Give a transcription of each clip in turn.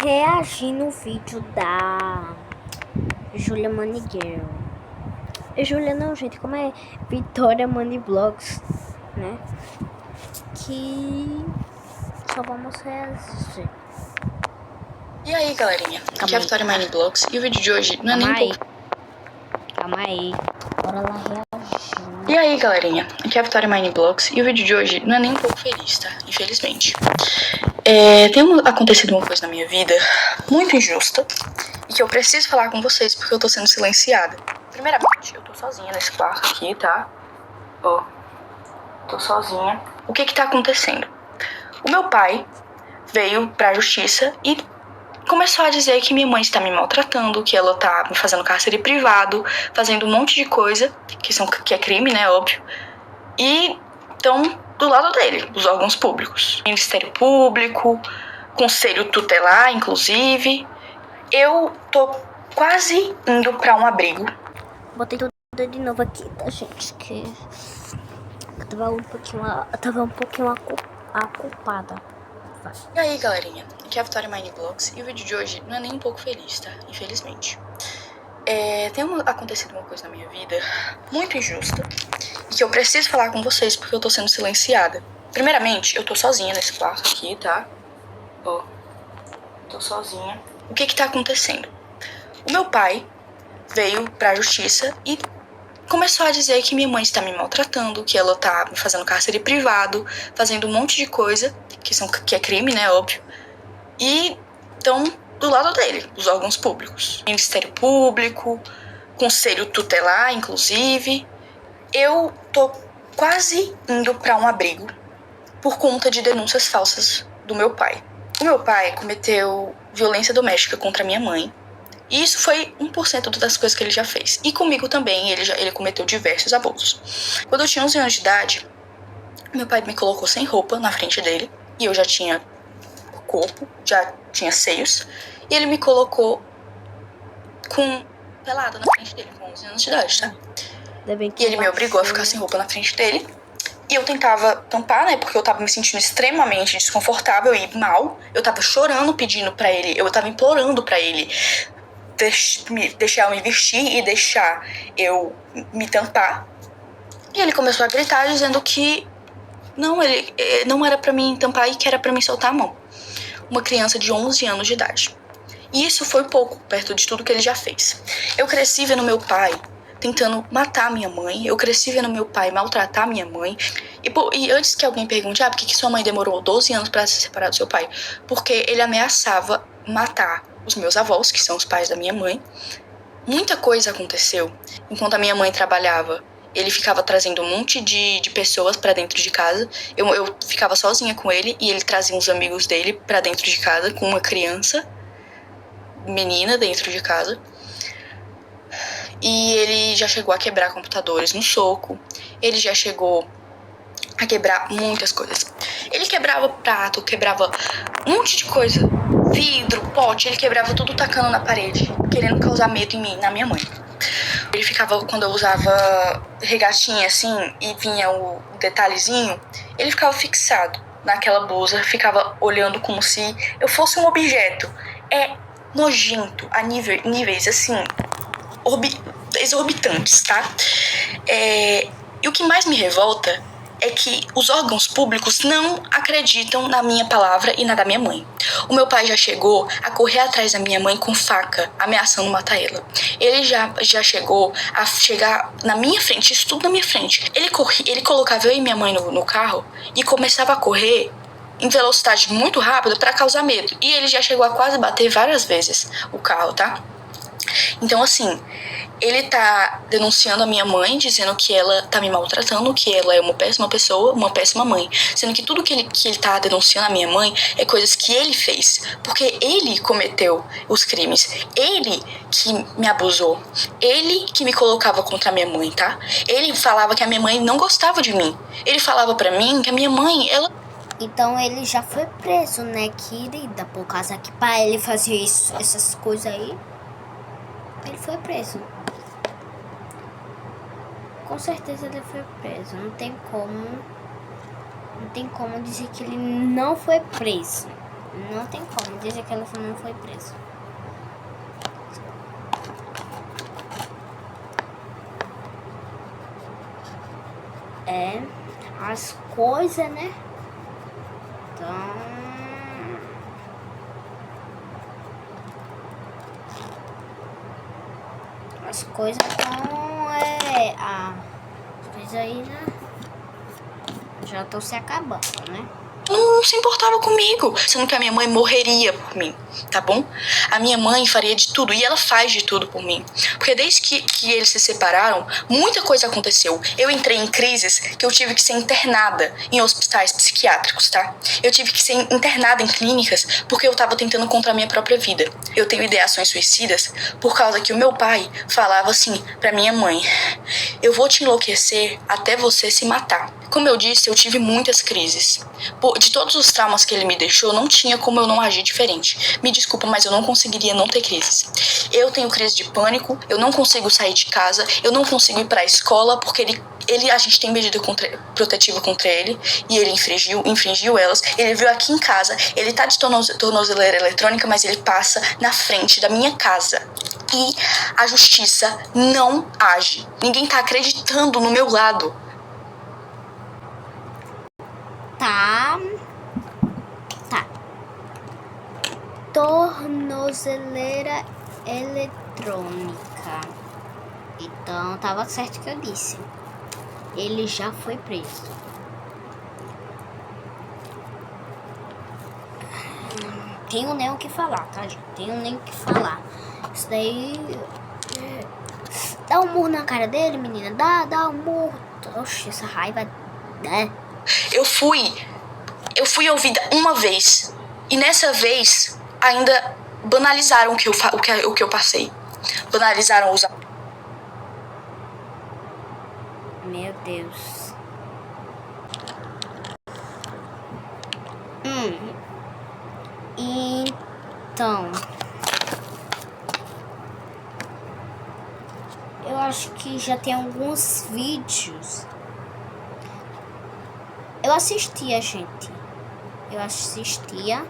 reagir no vídeo da Julia Money Girl. Julia não, gente, como é Vitória Money Vlogs, né? Que só vamos reagir. E aí, galerinha? Aqui é a Vitória Money Vlogs e o vídeo de hoje não é nem um pouco... Calma aí. Bora lá reagir. E aí, galerinha? Aqui é a Vitória Money Vlogs e o vídeo de hoje não é nem um pouco feliz, tá? Infelizmente. Tem acontecido uma coisa na minha vida muito injusta e que eu preciso falar com vocês porque eu tô sendo silenciada. Primeiramente, eu tô sozinha nesse quarto aqui, tá? Ó, tô sozinha. O que tá acontecendo? O meu pai veio pra justiça e começou a dizer que minha mãe está me maltratando, que ela tá me fazendo cárcere privado, fazendo um monte de coisa, que é crime, né, óbvio. E estão do lado dele, os órgãos públicos. Ministério Público, Conselho Tutelar, inclusive. Eu tô quase indo pra um abrigo. Botei tudo de novo aqui, tá, gente? Que eu tava um pouquinho ocupada. E aí, galerinha? Aqui é a Vitória Money Vlogs e o vídeo de hoje não é nem um pouco feliz, tá? Infelizmente. Tem acontecido uma coisa na minha vida muito injusta e que eu preciso falar com vocês porque eu tô sendo silenciada. Primeiramente, eu tô sozinha nesse quarto aqui, tá? Ó, tô sozinha. O que tá acontecendo? O meu pai veio pra justiça e começou a dizer que minha mãe está me maltratando, que ela tá me fazendo cárcere privado, fazendo um monte de coisa, que é crime, né, óbvio. E estão do lado dele, os órgãos públicos. Ministério Público, Conselho Tutelar, inclusive. Eu tô quase indo pra um abrigo por conta de denúncias falsas do meu pai. O meu pai cometeu violência doméstica contra minha mãe. E isso foi 1% das coisas que ele já fez. E comigo também, ele cometeu diversos abusos. Quando eu tinha 11 anos de idade, meu pai me colocou sem roupa na frente dele. E eu já tinha corpo, já tinha seios. E ele me colocou pelada na frente dele, com 11 anos de idade, tá? E ele me obrigou a ficar sem roupa na frente dele. E eu tentava tampar, né? Porque eu tava me sentindo extremamente desconfortável e mal. Eu tava chorando pedindo pra ele. Eu tava implorando pra ele deixar eu me vestir e deixar eu me tampar. E ele começou a gritar dizendo que ele não era pra mim tampar e que era pra mim soltar a mão. Uma criança de 11 anos de idade. E isso foi pouco, perto de tudo que ele já fez. Eu cresci vendo meu pai tentando matar minha mãe. Eu cresci vendo meu pai maltratar minha mãe. E antes que alguém pergunte, por que sua mãe demorou 12 anos pra se separar do seu pai? Porque ele ameaçava matar os meus avós, que são os pais da minha mãe. Muita coisa aconteceu. Enquanto a minha mãe trabalhava, ele ficava trazendo um monte de pessoas pra dentro de casa. Eu ficava sozinha com ele e ele trazia uns amigos dele pra dentro de casa com uma criança, menina, dentro de casa. E ele já chegou a quebrar computadores no soco. Ele já chegou a quebrar muitas coisas. Ele quebrava prato, quebrava um monte de coisa. Vidro, pote, ele quebrava tudo tacando na parede, querendo causar medo em mim, na minha mãe. Ele ficava, quando eu usava regatinha assim, e vinha o detalhezinho, ele ficava fixado naquela blusa, ficava olhando como se eu fosse um objeto. É nojento a níveis assim, exorbitantes, tá? E o que mais me revolta é que os órgãos públicos não acreditam na minha palavra e na da minha mãe. O meu pai já chegou a correr atrás da minha mãe com faca, ameaçando matar ela. Ele já chegou a chegar na minha frente, isso tudo na minha frente. Ele colocava eu e minha mãe no carro e começava a correr em velocidade muito rápida para causar medo. E ele já chegou a quase bater várias vezes o carro, tá? Então, assim, ele tá denunciando a minha mãe, dizendo que ela tá me maltratando, que ela é uma péssima pessoa, uma péssima mãe. Sendo que tudo que ele tá denunciando a minha mãe é coisas que ele fez. Porque ele cometeu os crimes. Ele que me abusou. Ele que me colocava contra a minha mãe, tá? Ele falava que a minha mãe não gostava de mim. Ele falava pra mim que a minha mãe, ela... Então ele já foi preso, né, querida? Por causa que pra ele fazer essas coisas aí, ele foi preso. Com certeza ele foi preso. Não tem como dizer que ele não foi preso. Não tem como dizer que ela não foi presa. É, as coisas, né? Então, as coisas estão, as coisas aí, né? Já estão se acabando, né? Não se importava comigo, sendo que a minha mãe morreria por mim, tá bom? A minha mãe faria de tudo, e ela faz de tudo por mim. Porque desde que eles se separaram, muita coisa aconteceu. Eu entrei em crises que eu tive que ser internada em hospitais psiquiátricos, tá? Eu tive que ser internada em clínicas porque eu tava tentando contra a minha própria vida. Eu tenho ideações suicidas por causa que o meu pai falava assim pra minha mãe: eu vou te enlouquecer até você se matar. Como eu disse, eu tive muitas crises. De todos os traumas que ele me deixou, não tinha como eu não agir diferente. Me desculpa, mas eu não conseguiria não ter crises. Eu tenho crise de pânico, eu não consigo sair de casa, eu não consigo ir pra escola, porque a gente tem medida protetiva contra ele, e ele infringiu elas. Ele veio aqui em casa, ele tá de tornozeleira eletrônica, mas ele passa na frente da minha casa. E a justiça não age. Ninguém tá acreditando no meu lado. Tá. Tornozeleira eletrônica. Então, tava certo que eu disse. Ele já foi preso. Tenho nem o que falar, tá, gente? Tenho nem o que falar. Isso daí... Dá um murro na cara dele, menina. Dá um murro. Oxe, essa raiva... né? Eu fui ouvida uma vez. E nessa vez, ainda banalizaram o que eu passei. Banalizaram os... Meu Deus. Então... eu acho que já tem alguns vídeos. Eu assistia, gente. Eu assistia.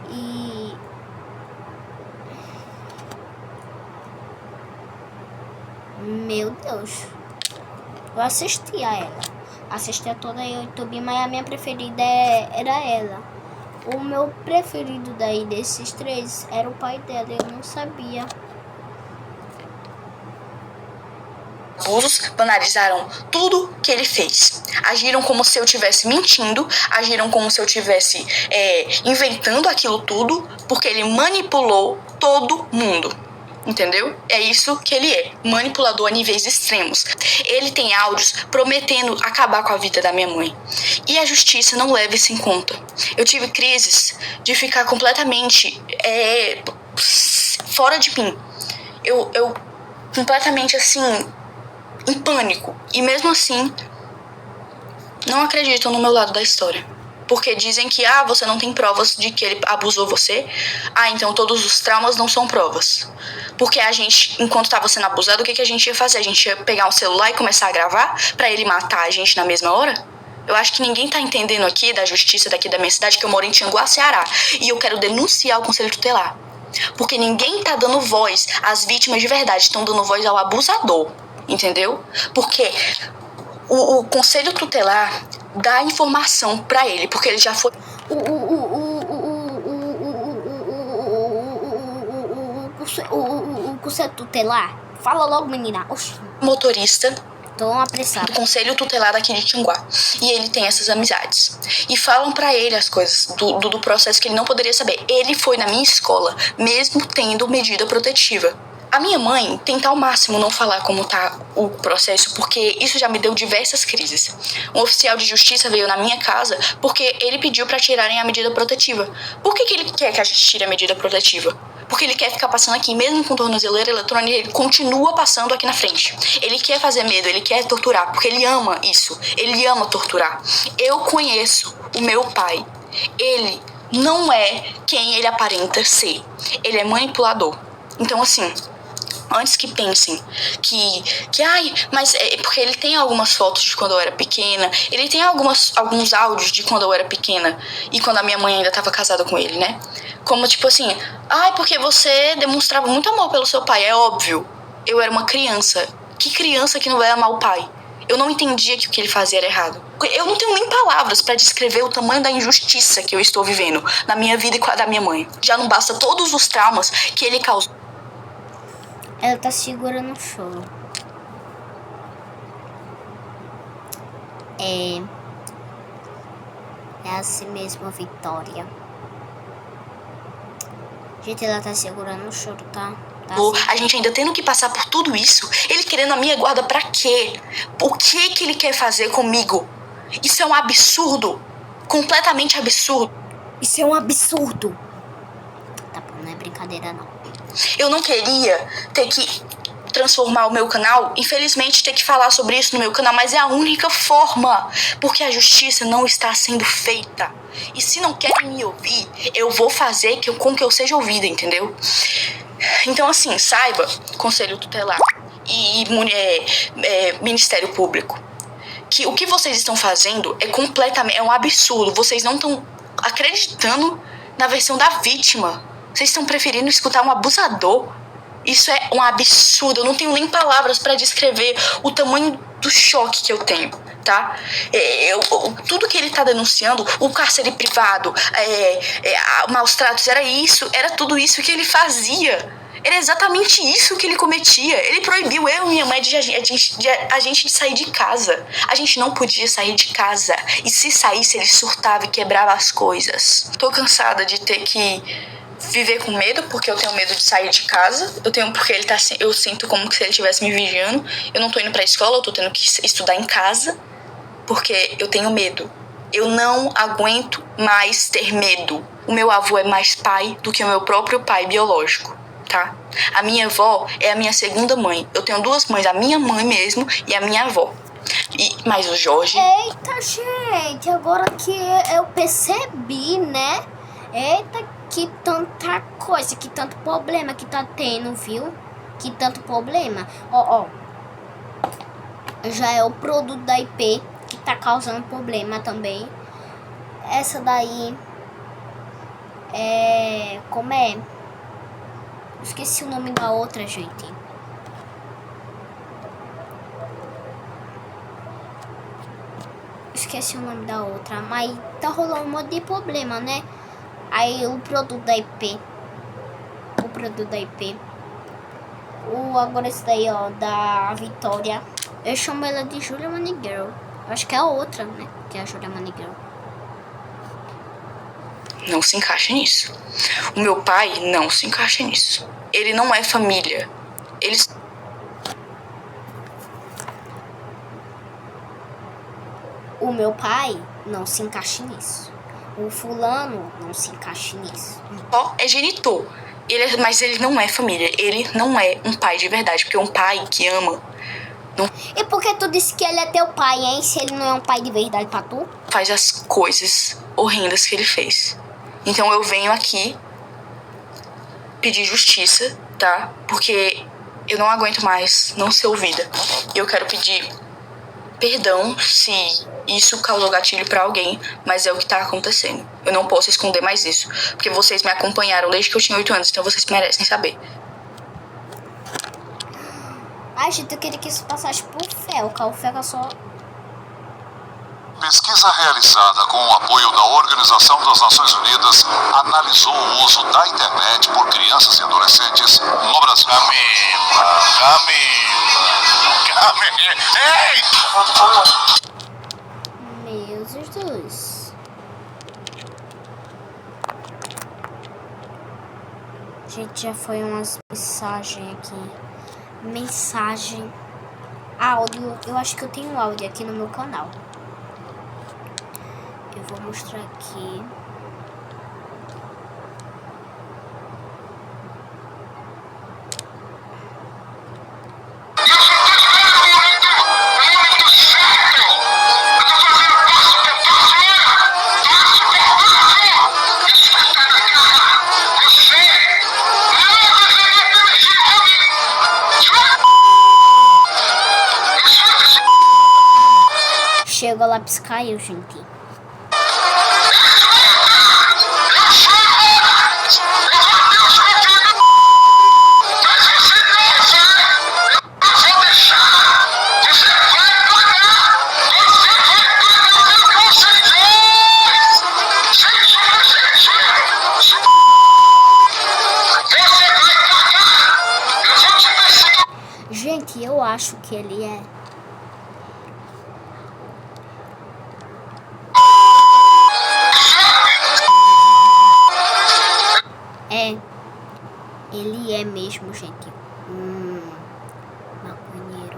E... meu Deus. Eu assistia ela. Assistia toda a YouTube, mas a minha preferida era ela. O meu preferido daí desses três era o pai dela. Eu não sabia. Abusos, banalizaram tudo que ele fez. Agiram como se eu estivesse mentindo, agiram como se eu estivesse inventando aquilo tudo, porque ele manipulou todo mundo. Entendeu? É isso que ele é, manipulador a níveis extremos. Ele tem áudios prometendo acabar com a vida da minha mãe. E a justiça não leva isso em conta. Eu tive crises de ficar completamente fora de mim. Eu completamente assim... em pânico. E mesmo assim, não acreditam no meu lado da história. Porque dizem que, você não tem provas de que ele abusou você. Então todos os traumas não são provas. Porque a gente, enquanto tava sendo abusado, o que a gente ia fazer? A gente ia pegar um celular e começar a gravar pra ele matar a gente na mesma hora? Eu acho que ninguém tá entendendo aqui da justiça daqui da minha cidade, que eu moro em Tianguá, Ceará. E eu quero denunciar o Conselho Tutelar. Porque ninguém tá dando voz às vítimas de verdade, estão dando voz ao abusador. Entendeu? Porque o Conselho Tutelar dá informação pra ele, porque ele já foi... O Conselho Tutelar? Fala logo, menina. Oxi. Motorista tô apressada. do Conselho Tutelar daqui de Tianguá. E ele tem essas amizades. E falam pra ele as coisas do processo que ele não poderia saber. Ele foi na minha escola, mesmo tendo medida protetiva. A minha mãe tenta ao máximo não falar como tá o processo, porque isso já me deu diversas crises. Um oficial de justiça veio na minha casa porque ele pediu pra tirarem a medida protetiva. Por que ele quer que a gente tire a medida protetiva? Porque ele quer ficar passando aqui, mesmo com tornozeleira eletrônica, ele continua passando aqui na frente. Ele quer fazer medo, ele quer torturar, porque ele ama isso. Ele ama torturar. Eu conheço o meu pai. Ele não é quem ele aparenta ser. Ele é manipulador. Então, assim... Antes que pensem ai, mas é porque ele tem algumas fotos de quando eu era pequena, ele tem alguns áudios de quando eu era pequena e quando a minha mãe ainda tava casada com ele, né? Como tipo assim, ai, porque você demonstrava muito amor pelo seu pai. É óbvio, eu era uma criança. Que criança que não vai amar o pai? Eu não entendia que o que ele fazia era errado. Eu não tenho nem palavras pra descrever o tamanho da injustiça que eu estou vivendo na minha vida e com a da minha mãe. Já não basta todos os traumas que ele causou. Ela tá segurando o choro. É assim mesmo, Vitória. Gente, ela tá segurando o choro, tá? A gente ainda tendo que passar por tudo isso, ele querendo a minha guarda pra quê? O que ele quer fazer comigo? Isso é um absurdo. Completamente absurdo. Isso é um absurdo. Tá bom, não é brincadeira não. Eu não queria ter que transformar o meu canal, infelizmente ter que falar sobre isso no meu canal, mas é a única forma, porque a justiça não está sendo feita. E se não querem me ouvir, eu vou fazer com que eu seja ouvida, entendeu? Então, assim, saiba, Conselho Tutelar e Ministério Público, que o que vocês estão fazendo é um absurdo. Vocês não estão acreditando na versão da vítima. Vocês estão preferindo escutar um abusador. Isso é um absurdo. Eu não tenho nem palavras pra descrever o tamanho do choque que eu tenho, tá? Tudo que ele tá denunciando, o cárcere privado, maus tratos, era tudo isso que ele fazia. Era exatamente isso que ele cometia. Ele proibiu eu e minha mãe de a gente sair de casa. A gente não podia sair de casa. E se saísse, ele surtava e quebrava as coisas. Tô cansada de ter que viver com medo, porque eu tenho medo de sair de casa. Eu sinto como se ele estivesse me vigiando. Eu não tô indo pra escola, eu tô tendo que estudar em casa, porque eu tenho medo. Eu não aguento mais ter medo. O meu avô é mais pai do que o meu próprio pai biológico, tá? A minha avó é a minha segunda mãe. Eu tenho duas mães, a minha mãe mesmo e a minha avó. Mas o Jorge... Eita, gente, agora que eu percebi, né? Eita, que tanta coisa, que tanto problema que tá tendo, viu? Que tanto problema. Ó. Já é o produto da IP que tá causando problema também. Essa daí como é? Esqueci o nome da outra, gente. Esqueci o nome da outra, mas tá rolando um monte de problema, né? Aí o produto da IP. Agora esse daí, ó, da Vitória. Eu chamo ela de Julia Money Girl. Eu acho que é a outra, né? Que é a Julia Money Girl. Não se encaixa nisso. O meu pai não se encaixa nisso. Ele não é família. O meu pai não se encaixa nisso. O fulano não se encaixa nisso. Só é genitor. Mas ele não é família. Ele não é um pai de verdade. Porque um pai que ama... Não... E por que tu disse que ele é teu pai, hein? Se ele não é um pai de verdade pra tu? Faz as coisas horrendas que ele fez. Então eu venho aqui pedir justiça, tá? Porque eu não aguento mais não ser ouvida. E eu quero pedir perdão se isso causou gatilho pra alguém, mas é o que tá acontecendo. Eu não posso esconder mais isso, porque vocês me acompanharam desde que eu tinha 8 anos, então vocês merecem saber. Ai, gente, eu queria que isso passasse pro Felca. O Felca só... Pesquisa realizada com o apoio da Organização das Nações Unidas analisou o uso da internet por crianças e adolescentes no Brasil. Ei! Meu Jesus. Gente, já foi umas mensagens aqui. Mensagem. Áudio. Eu acho que eu tenho áudio aqui no meu canal. Eu vou mostrar aqui. lápis caiu, gente. Gente, eu acho que ele é. Ele é mesmo, gente. Maconheiro.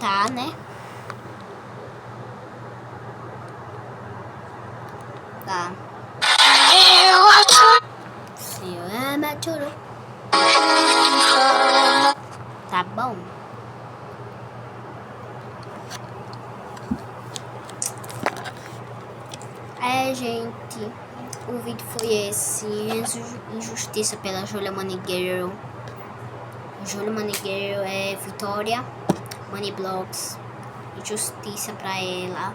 Tá, né? Tá. Seu amaturo. Tá bom. Gente, o vídeo foi esse. Injustiça pela Julia Moneygueiro. Julia Moneygueiro é Vitória Moneyblocks. Injustiça pra ela.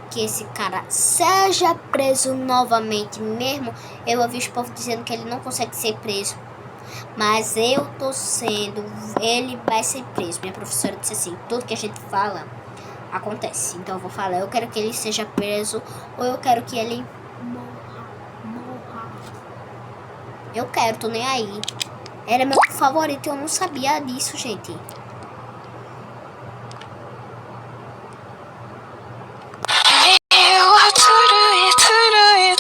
Que esse cara seja preso novamente mesmo. Eu ouvi os povos dizendo que ele não consegue ser preso. Mas eu tô sendo. Ele vai ser preso. Minha professora disse assim: tudo que a gente fala acontece. Então eu vou falar: eu quero que ele seja preso. Ou eu quero que ele morra. Eu quero, tô nem aí. Era meu favorito, eu não sabia disso, gente.